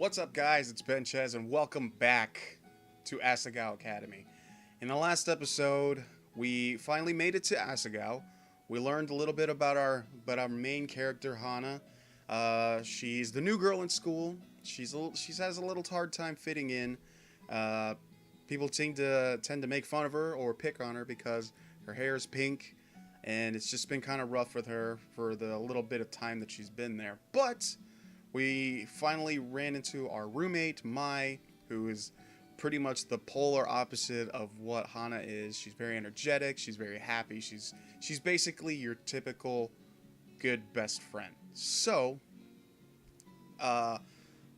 What's up, guys? It's Benchez, and welcome back to Asagao Academy. In the last episode, we finally made it to Asagao. We learned a little bit about our main character, Hana. She's the new girl in school. She has a little hard time fitting in. Uh, People tend to make fun of her or pick on her because her hair is pink, and it's just been kind of rough with her for the little bit of time that she's been there. But we finally ran into our roommate, Mai, who is pretty much the polar opposite of what Hana is. She's very energetic, she's very happy, she's basically your typical good best friend. So, where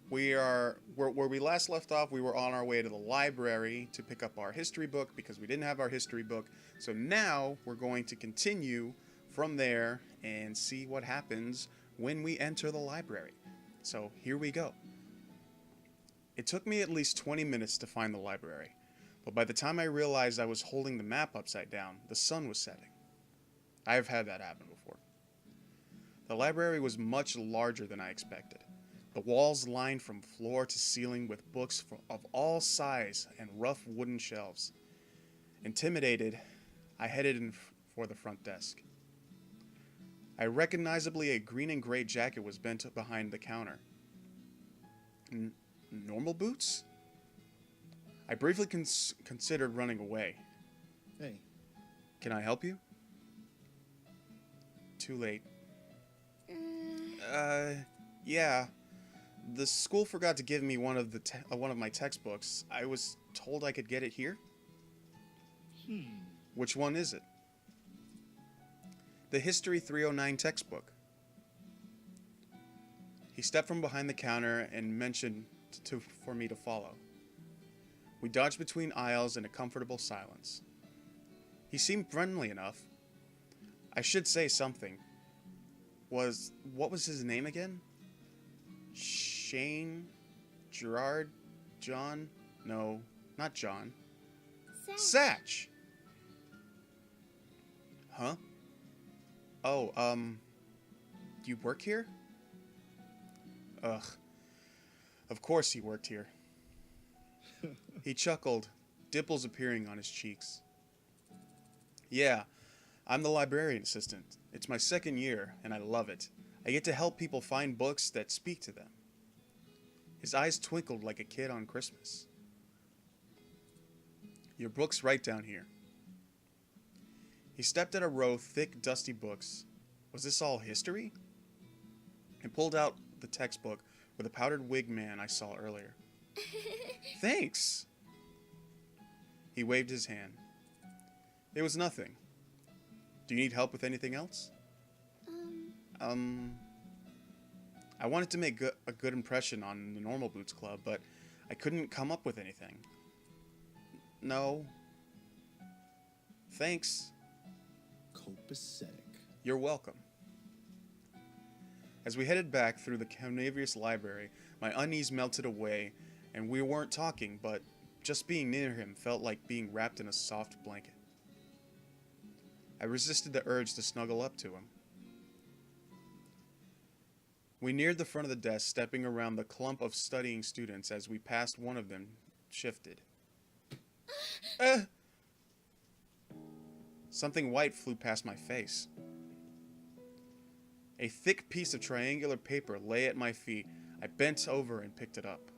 we last left off, we were on our way to the library to pick up our history book because we didn't have our history book. So now we're going to continue from there and see what happens when we enter the library. So here we go. It took me at least 20 minutes to find the library, but by the time I realized I was holding the map upside down, the sun was setting. I have had that happen before. The library was much larger than I expected. The walls lined from floor to ceiling with books of all size and rough wooden shelves. Intimidated, I headed in for the front desk. Recognizably, a green and gray jacket was bent behind the counter. Normal boots? I briefly considered running away. Hey. Can I help you? Too late. Yeah. The school forgot to give me one of my textbooks. I was told I could get it here. Which one is it? The History 309 textbook. He stepped from behind the counter and motioned for me to follow. We dodged between aisles in a comfortable silence. He seemed friendly enough. I should say something. What was his name again? Shane? Gerard? John? No, not John. Satch! Huh? Oh, do you work here? Ugh. Of course he worked here. He chuckled, dimples appearing on his cheeks. Yeah, I'm the librarian assistant. It's my second year, and I love it. I get to help people find books that speak to them. His eyes twinkled like a kid on Christmas. Your book's right down here. He stepped at a row of thick, dusty books. Was this all history? And pulled out the textbook with a powdered wig man I saw earlier. Thanks! He waved his hand. It was nothing. Do you need help with anything else? I wanted to make a good impression on the Normal Boots Club, but I couldn't come up with anything. No. Thanks. Copacetic. You're welcome. As we headed back through the carnivorous library, my unease melted away, and we weren't talking, but just being near him felt like being wrapped in a soft blanket. I resisted the urge to snuggle up to him. We neared the front of the desk, stepping around the clump of studying students as we passed one of them shifted. Something white flew past my face. A thick piece of triangular paper lay at my feet. I bent over and picked it up.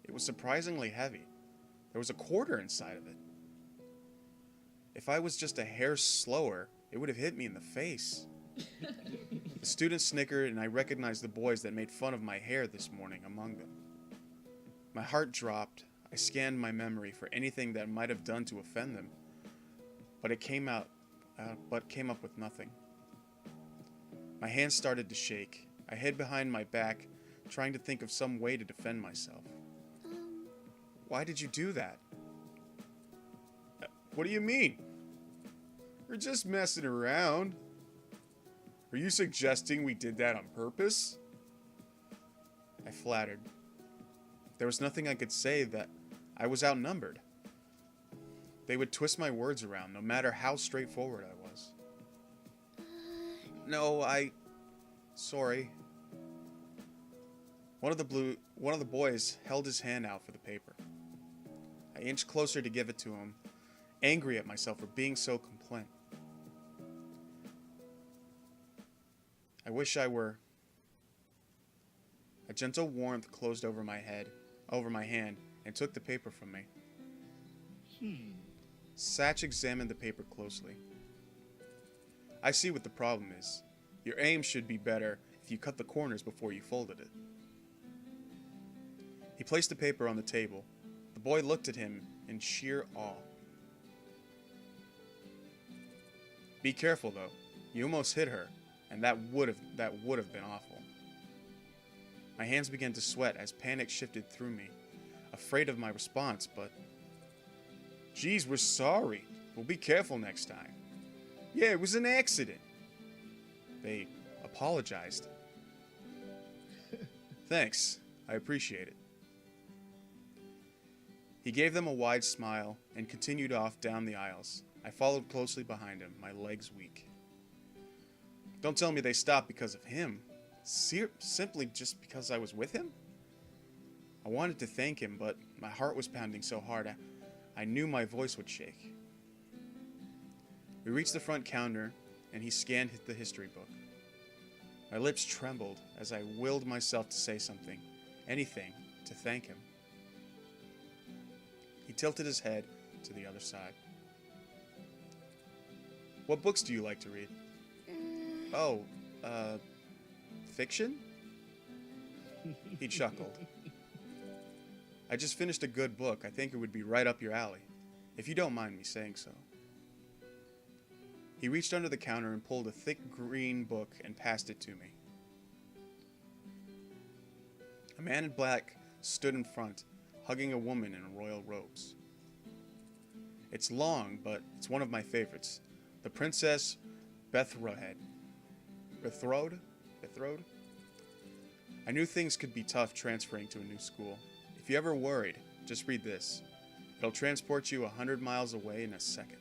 It was surprisingly heavy. There was a quarter inside of it. If I was just a hair slower, it would have hit me in the face. The students snickered, and I recognized the boys that made fun of my hair this morning among them. My heart dropped. I scanned my memory for anything that might have done to offend them, but came up with nothing. My hands started to shake. I hid behind my back, trying to think of some way to defend myself. Why did you do that? What do you mean? We're just messing around. Are you suggesting we did that on purpose? I flattered. There was nothing I could say that I was outnumbered. They would twist my words around, no matter how straightforward I was. No, sorry. One of the boys held his hand out for the paper. I inched closer to give it to him, angry at myself for being so complaint. I wish I were. A gentle warmth closed over my hand, and took the paper from me. Satch examined the paper closely. I see what the problem is. Your aim should be better if you cut the corners before you folded it. He placed the paper on the table. The boy looked at him in sheer awe. Be careful though. You almost hit her, and that would have been awful. My hands began to sweat as panic shifted through me, afraid of my response, but... Geez, we're sorry. We'll be careful next time. Yeah, it was an accident. They apologized. Thanks. I appreciate it. He gave them a wide smile and continued off down the aisles. I followed closely behind him, my legs weak. Don't tell me they stopped because of him. Simply just because I was with him? I wanted to thank him, but my heart was pounding so hard I knew my voice would shake. We reached the front counter, and he scanned the history book. My lips trembled as I willed myself to say something, anything, to thank him. He tilted his head to the other side. What books do you like to read? Fiction? He chuckled. I just finished a good book. I think it would be right up your alley, if you don't mind me saying so. He reached under the counter and pulled a thick green book and passed it to me. A man in black stood in front, hugging a woman in royal robes. It's long, but it's one of my favorites. The Princess Betrothed. Betrothed? I knew things could be tough transferring to a new school. If you're ever worried, just read this. It'll transport you 100 miles away in a second.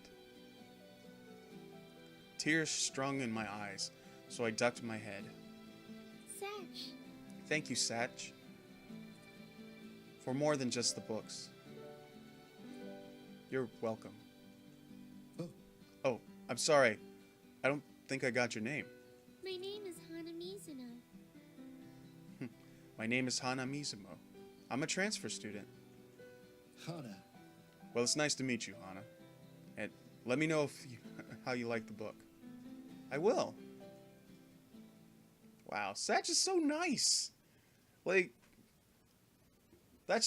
Tears strung in my eyes, so I ducked my head. Satch. Thank you, Satch. For more than just the books. You're welcome. Oh, I'm sorry. I don't think I got your name. My name is Hana Mizuno. My name is Hana Mizumo. I'm a transfer student. Hana. Well, it's nice to meet you, Hana. And let me know how you like the book. I will. Wow, Satch is so nice. Like, that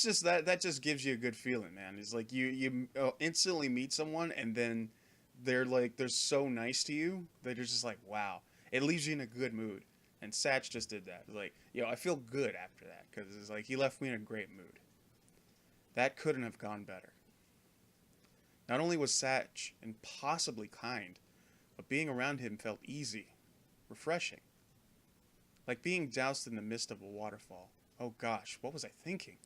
just gives you a good feeling, man. It's like you instantly meet someone and then they're so nice to you that you're just like, wow. It leaves you in a good mood. And Satch just did that. Like, I feel good after that because it's like he left me in a great mood. That couldn't have gone better. Not only was Satch impossibly kind, but being around him felt easy, refreshing. Like being doused in the mist of a waterfall. Oh gosh, what was I thinking?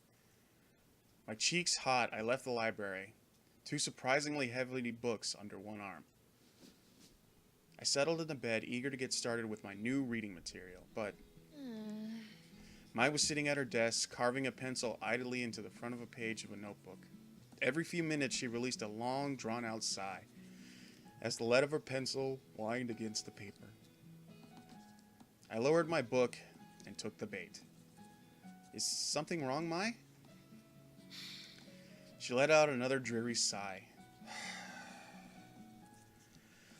My cheeks hot, I left the library, 2 surprisingly heavy books under one arm. I settled in the bed, eager to get started with my new reading material, but Mai was sitting at her desk, carving a pencil idly into the front of a page of a notebook. Every few minutes, she released a long, drawn-out sigh as the lead of her pencil whined against the paper. I lowered my book and took the bait. Is something wrong, Mai? She let out another dreary sigh.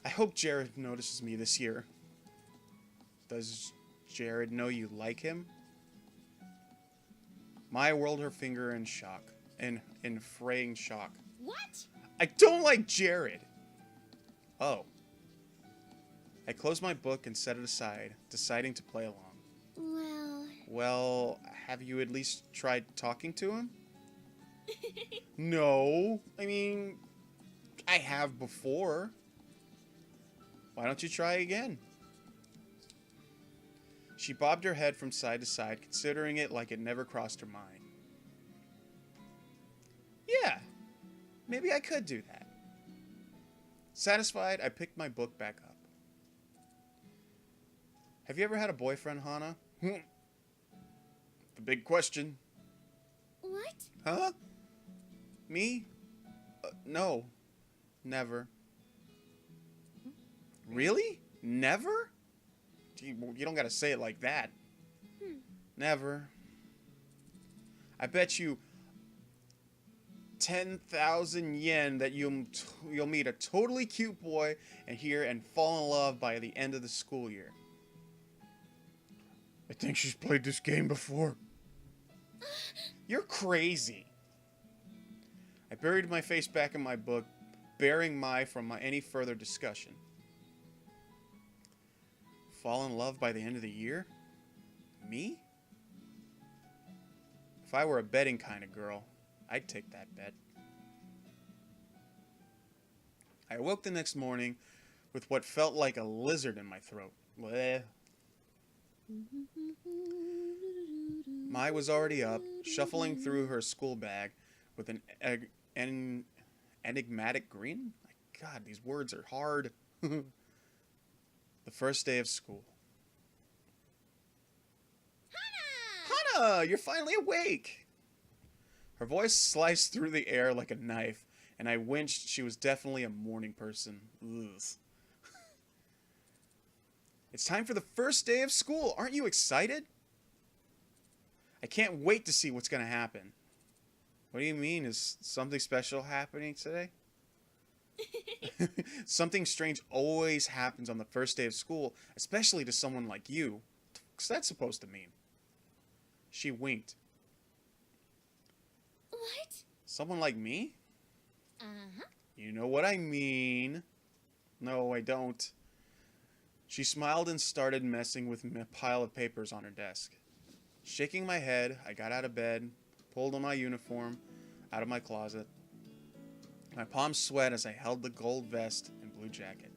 I hope Jared notices me this year. Does Jared know you like him? Maya whirled her finger in shock, in fraying shock. What? I don't like Jared! Oh. I closed my book and set it aside, deciding to play along. Well, have you at least tried talking to him? No. I mean, I have before. Why don't you try again? She bobbed her head from side to side, considering it like it never crossed her mind. Yeah, maybe I could do that. Satisfied, I picked my book back up. Have you ever had a boyfriend, Hana? The the big question. What? Huh? Me? No. Never. Really? Never? You don't gotta say it like that. Never. I bet you 10,000 yen that you'll meet a totally cute boy and fall in love by the end of the school year. I think she's played this game before. You're crazy. I buried my face back in my book, bearing Mai from any further discussion. Fall in love by the end of the year? Me? If I were a betting kind of girl, I'd take that bet. I awoke the next morning with what felt like a lizard in my throat. Bleh. Mai was already up, shuffling through her school bag with an enigmatic grin. My God, these words are hard. The first day of school. Hana, you're finally awake! Her voice sliced through the air like a knife, and I winced. She was definitely a morning person. Ugh. It's time for the first day of school. Aren't you excited? I can't wait to see what's going to happen. What do you mean? Is something special happening today? Something strange always happens on the first day of school, especially to someone like you. What's that supposed to mean? She winked. What? Someone like me? Uh-huh. You know what I mean. No, I don't. She smiled and started messing with a pile of papers on her desk. Shaking my head, I got out of bed, pulled on my uniform out of my closet. My palms sweat as I held the gold vest and blue jacket.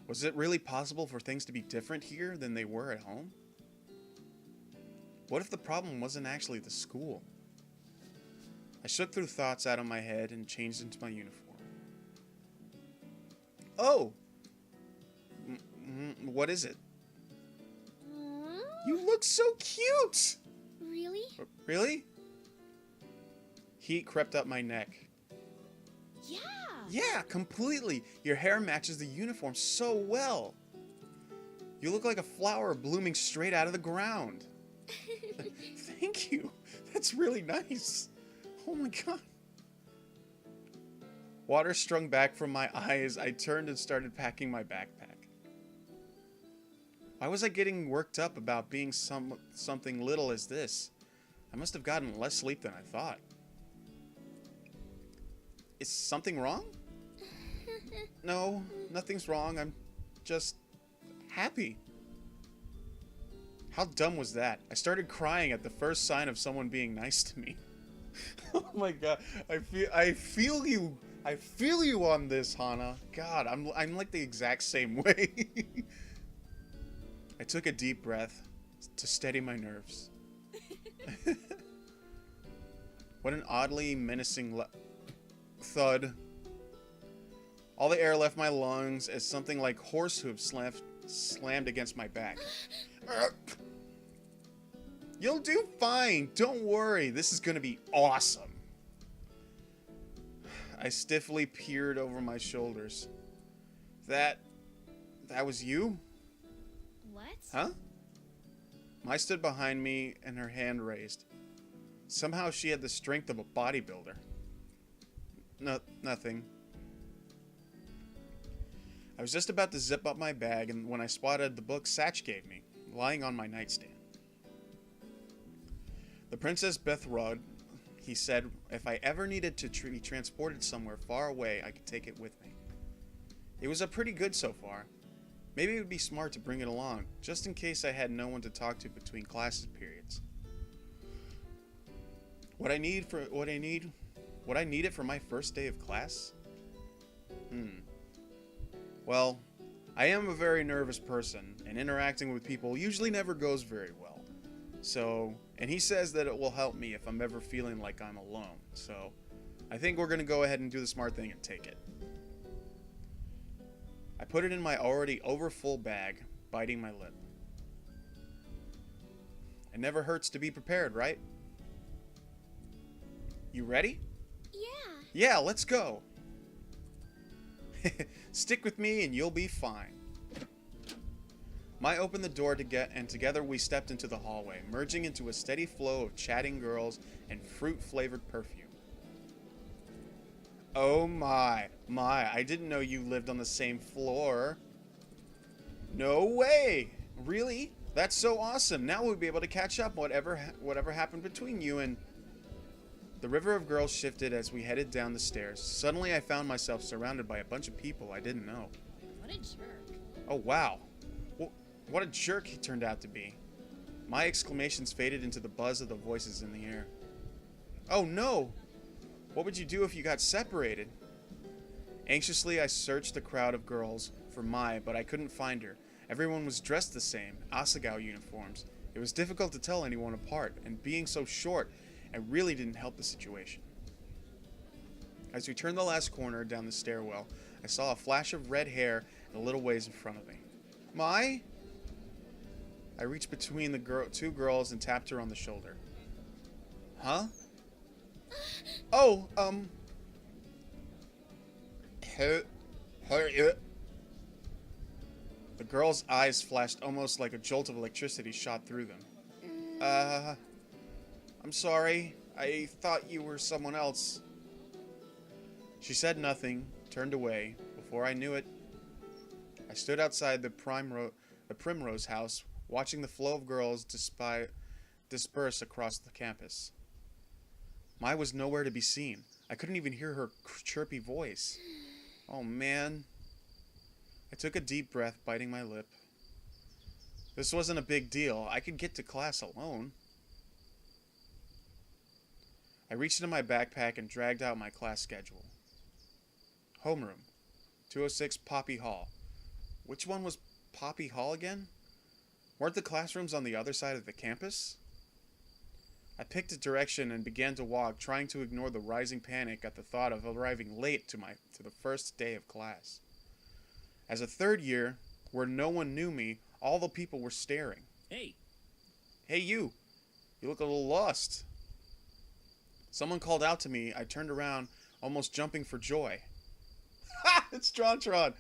Was it really possible for things to be different here than they were at home? What if the problem wasn't actually the school? I shook through thoughts out of my head and changed into my uniform. Oh! What is it? You look so cute! Really? Really? Heat crept up my neck. Yeah. Yeah, completely. Your hair matches the uniform so well. You look like a flower blooming straight out of the ground. Thank you. That's really nice. Oh my God. Water strung back from my eyes. I turned and started packing my backpack. Why was I getting worked up about being something little as this? I must have gotten less sleep than I thought. Is something wrong? No, nothing's wrong. I'm just happy. How dumb was that? I started crying at the first sign of someone being nice to me. Oh my God. I feel you. I feel you on this, Hana. God, I'm like the exact same way. I took a deep breath to steady my nerves. What an oddly menacing thud. All the air left my lungs as something like horse hooves slammed against my back. You'll do fine. Don't worry. This is going to be awesome. I stiffly peered over my shoulders. That was you? What? Huh? Mai stood behind me and her hand raised. Somehow she had the strength of a bodybuilder. Nothing. I was just about to zip up my bag and when I spotted the book Satch gave me, lying on my nightstand. The Princess Bethrod, he said, if I ever needed to be transported somewhere far away, I could take it with me. It was a pretty good so far. Maybe it would be smart to bring it along, just in case I had no one to talk to between classes periods. What I needed for my first day of class? Well, I am a very nervous person, and interacting with people usually never goes very well. So, and he says that it will help me if I'm ever feeling like I'm alone. So, I think we're going to go ahead and do the smart thing and take it. I put it in my already overfull bag, biting my lip. It never hurts to be prepared, right? You ready? Yeah. Yeah, let's go. Stick with me and you'll be fine. Mai opened the door and together we stepped into the hallway, merging into a steady flow of chatting girls and fruit-flavored perfume. Oh my, I didn't know you lived on the same floor. No way! Really? That's so awesome. Now we'll be able to catch up whatever happened between you and... The river of girls shifted as we headed down the stairs. Suddenly I found myself surrounded by a bunch of people I didn't know. What a jerk. Oh wow. What a jerk he turned out to be. My exclamations faded into the buzz of the voices in the air. Oh no! What would you do if you got separated? Anxiously I searched the crowd of girls for Mai, but I couldn't find her. Everyone was dressed the same, Asagao uniforms. It was difficult to tell anyone apart, and being so short, it really didn't help the situation. As we turned the last corner down the stairwell, I saw a flash of red hair a little ways in front of me. Mai? I reached between the two girls and tapped her on the shoulder. Huh? Oh, The girl's eyes flashed almost like a jolt of electricity shot through them. I'm sorry. I thought you were someone else. She said nothing, turned away. Before I knew it, I stood outside the Primrose house, watching the flow of girls disperse across the campus. Mai was nowhere to be seen. I couldn't even hear her chirpy voice. Oh man. I took a deep breath, biting my lip. This wasn't a big deal. I could get to class alone. I reached into my backpack and dragged out my class schedule. Homeroom, 206 Poppy Hall. Which one was Poppy Hall again? Weren't the classrooms on the other side of the campus? I picked a direction and began to walk, trying to ignore the rising panic at the thought of arriving late to the first day of class. As a third year, where no one knew me, all the people were staring. Hey. Hey you! You look a little lost. Someone called out to me. I turned around, almost jumping for joy. Ha! It's Tron.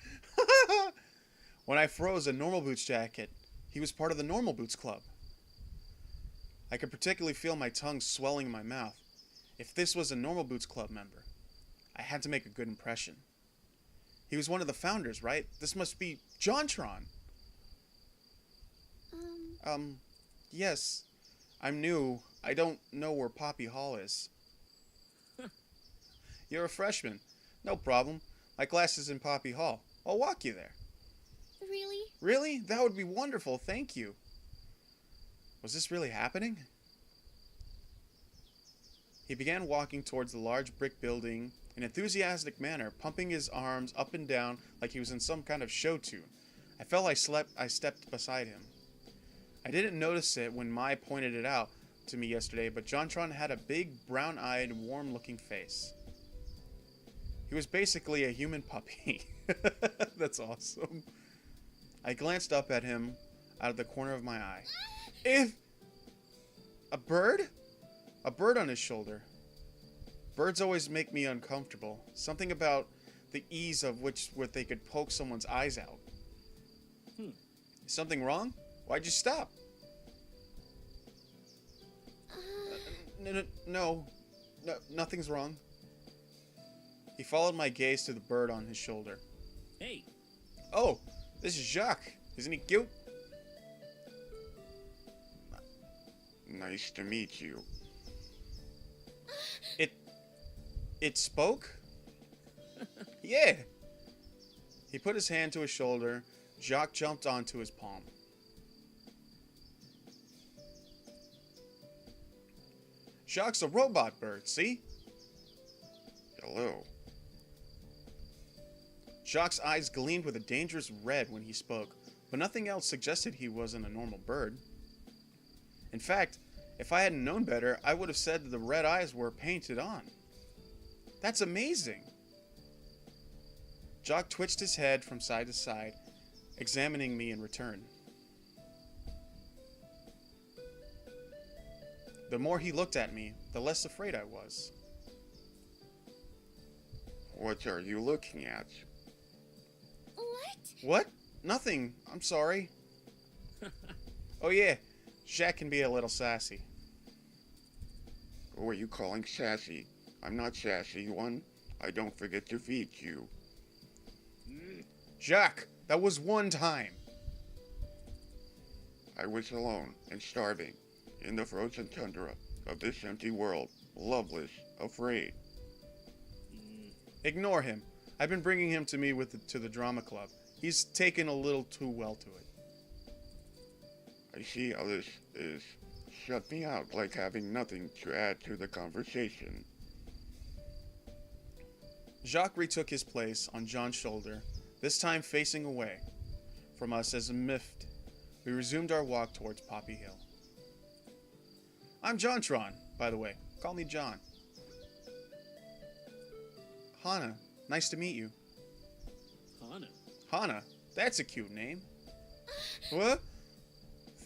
When I froze a Normal Boots jacket, he was part of the Normal Boots Club. I could particularly feel my tongue swelling in my mouth. If this was a Normal Boots Club member, I had to make a good impression. He was one of the founders, right? This must be JonTron. Yes. I'm new. I don't know where Poppy Hall is. You're a freshman. No problem. My class is in Poppy Hall. I'll walk you there. Really? Really? That would be wonderful. Thank you. Was this really happening? He began walking towards the large brick building in an enthusiastic manner, pumping his arms up and down like he was in some kind of show tune. I felt I stepped beside him. I didn't notice it when Mai pointed it out to me yesterday, but JonTron had a big, brown-eyed, warm-looking face. He was basically a human puppy. That's awesome. I glanced up at him out of the corner of my eye. A bird? A bird on his shoulder. Birds always make me uncomfortable. Something about the ease of which they could poke someone's eyes out. Is something wrong? Why'd you stop? No, nothing's wrong. He followed my gaze to the bird on his shoulder. Hey. Oh, this is Jacques. Isn't he cute? Nice to meet you. It spoke? Yeah. He put his hand to his shoulder. Jacques jumped onto his palm. Jacques a robot bird, see? Hello. Jacques' eyes gleamed with a dangerous red when he spoke, but nothing else suggested he wasn't a normal bird. In fact, if I hadn't known better, I would have said that the red eyes were painted on. That's amazing. Jacques twitched his head from side to side, examining me in return. The more he looked at me, the less afraid I was. What are you looking at? What? What? Nothing. I'm sorry. Oh yeah, Jack can be a little sassy. Who are you calling sassy? I'm not sassy, one. I don't forget to feed you. Jack, that was one time. I was alone and starving in the frozen tundra of this empty world, loveless, afraid. Ignore him. I've been bringing him to me to the drama club. He's taken a little too well to it. I see how this is. Shut me out like having nothing to add to the conversation. Jacques retook his place on John's shoulder, this time facing away from us as a miffed. We resumed our walk towards Poppy Hill. I'm Jontron, by the way. Call me John. Hana, nice to meet you. Hana? Hana, that's a cute name. What?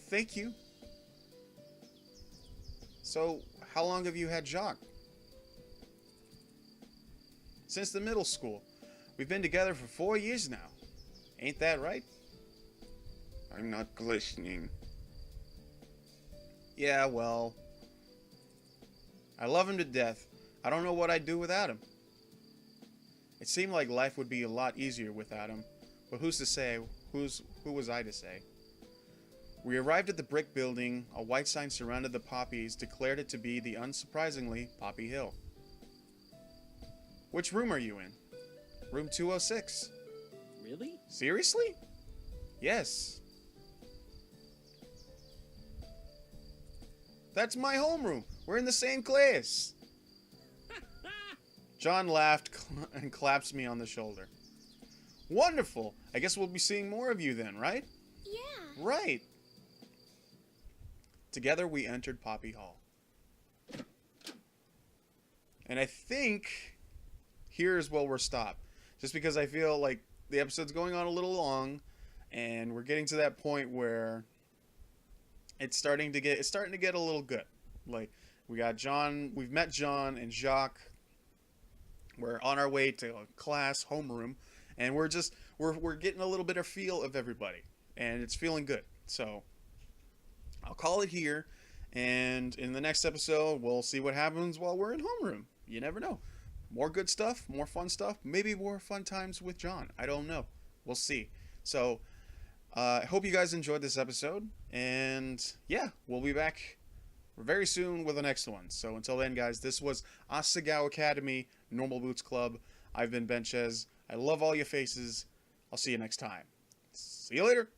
Thank you. So, how long have you had Jacques? Since the middle school. We've been together for 4 years now. Ain't that right? I'm not glistening. Yeah, well, I love him to death. I don't know what I'd do without him. It seemed like life would be a lot easier without him, but who's to say? Who was I to say? We arrived at the brick building. A white sign surrounded the poppies, declared it to be the unsurprisingly Poppy Hill. Which room are you in? Room 206. Really? Seriously? Yes. That's my homeroom. We're in the same class. John laughed and claps me on the shoulder. Wonderful. I guess we'll be seeing more of you then, right? Yeah. Right. Together we entered Poppy Hall. And I think here's where we're stopped. Just because I feel like the episode's going on a little long and we're getting to that point where it's starting to get a little good. Like we got John, we've met John and Jacques. We're on our way to class, homeroom, and we're getting a little bit of feel of everybody, and it's feeling good. So I'll call it here, and in the next episode, we'll see what happens while we're in homeroom. You never know. More good stuff, more fun stuff, maybe more fun times with John. I don't know. We'll see. So I hope you guys enjoyed this episode, and yeah, we'll be back very soon with the next one. So until then, guys, this was Asagao Academy, Normal Boots Club. I've been Benchez. I love all your faces. I'll see you next time. See you later.